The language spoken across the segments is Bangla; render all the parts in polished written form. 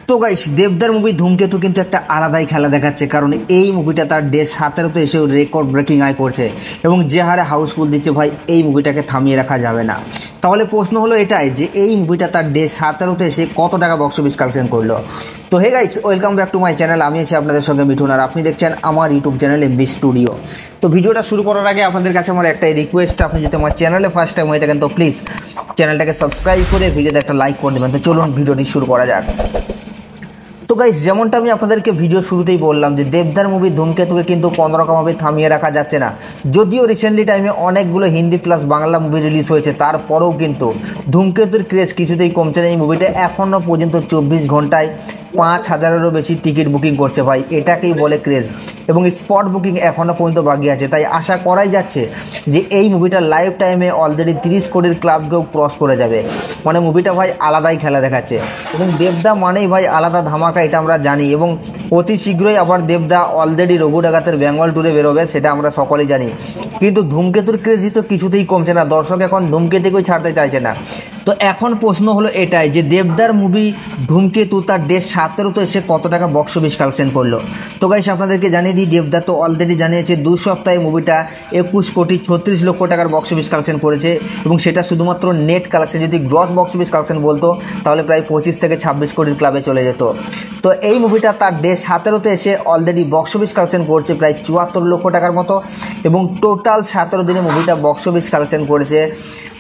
তো গাইস দেবদার মুভি ধূমকেতু কিন্তু একটা আলাদাই খেলা দেখাচ্ছে, কারণ এই মুভিটা তার ডে 17তে এসেও রেকর্ড ব্রেকিং আয় করছে এবং যে হারে হাউসফুল দিচ্ছে ভাই, এই মুভিটাকে থামিয়ে রাখা যাবে না। তাহলে প্রশ্ন হলো এটাই যে এই মুভিটা তার ডে 17তে এসে কত টাকা বক্স অফিস কালেকশন করলো। তো hey guys, welcome back to my channel. আমি আছি আপনাদের সঙ্গে মিঠুন, আর আপনি দেখছেন আমার ইউটিউব চ্যানেল এমবি স্টুডিও। তো ভিডিওটা শুরু করার আগে আপনাদের কাছে আমার একটাই রিকোয়েস্ট, আপনি যদি আমার চ্যানেলে ফার্স্ট টাইম হয়ে থাকেন তো প্লিজ চ্যানেলটাকে সাবস্ক্রাইব করে ভিডিওতে একটা লাইক করে দেবেন। তো চলুন ভিডিওটি শুরু করা যাক। তো গাইস, যেমনটা আমি আপনাদেরকে ভিডিও শুরুতেই বললাম যে দেবদার মুভি ধূমকেতুকে কিন্তু কোনোরকমভাবে থামিয়ে রাখা যাচ্ছে না। যদিও রিসেন্টলি টাইমে অনেকগুলো Hindi plus Bangla movie release হয়েছে, তারপরেও কিন্তু ধূমকেতুর ক্রেজ কিছুতেই কমছে না। এই মুভিটা এখনও পর্যন্ত 24 ঘন্টায় 5000-এরও বেশি টিকিট বুকিং করছে ভাই, এটাকেই বলে ক্রেজ। এবং স্পট বুকিং এখনও পর্যন্ত বাকি আছে, তাই আশা করাই যাচ্ছে যে এই মুভিটা লাইফ টাইমে অলরেডি 30 কোটির ক্লাবকেও ক্রস করে যাবে। মানে মুভিটা ভাই আলাদাই খেলা দেখাচ্ছে এবং দেবদা মানেই ভাই আলাদা ধামাকা, এটা আমরা জানি। এবং অতি শীঘ্রই আবার দেবদা অলরেডি রঘু ডাকাতের বেঙ্গল ট্যুরে বেরোবে, সেটা আমরা সকলেই জানি। কিন্তু ধূমকেতুর ক্রেজি তো কিছুতেই কমছে না, দর্শক এখন ধূমকেতুকেই ছাড়তে চাইছে না। তো এখন প্রশ্ন হলো এটাই যে দেবদার মুভি ধূমকেতু তার ডে 17তে এসে কত টাকা বক্স অফিস কালেকশন করলো। তো গাইস, আপনাদেরকে জানিয়ে দিই, দেবদা তো অলরেডি জানিয়েছে 2 সপ্তাহে মুভিটা 21,36,00,000 টাকার বক্স অফিস কালেকশন করেছে, এবং সেটা শুধুমাত্র নেট কালেকশন। যদি গ্রস বক্স অফিস কালেকশন বলতো তাহলে প্রায় 25 থেকে 26 কোটির ক্লাবে চলে যেত। তো এই মুভিটা তার ডে 17তে এসে অলরেডি বক্স অফিস কালেকশন করছে প্রায় 74 লক্ষ টাকার মতো, এবং টোটাল 17 দিনে মুভিটা বক্স অফিস কালেকশন করেছে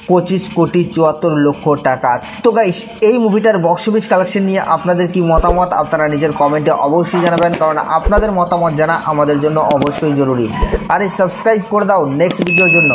25,74,00,000 টাকা। তো গাইস, এই মুভিটার বক্স অফিস কালেকশন নিয়ে আপনাদের কি মতামত আপনারা নিজের কমেন্টে অবশ্যই জানাবেন, কারণ আপনাদের মতামত জানা আমাদের জন্য অবশ্যই জরুরি। আর এই সাবস্ক্রাইব করে দাও নেক্সট ভিডিওর জন্য।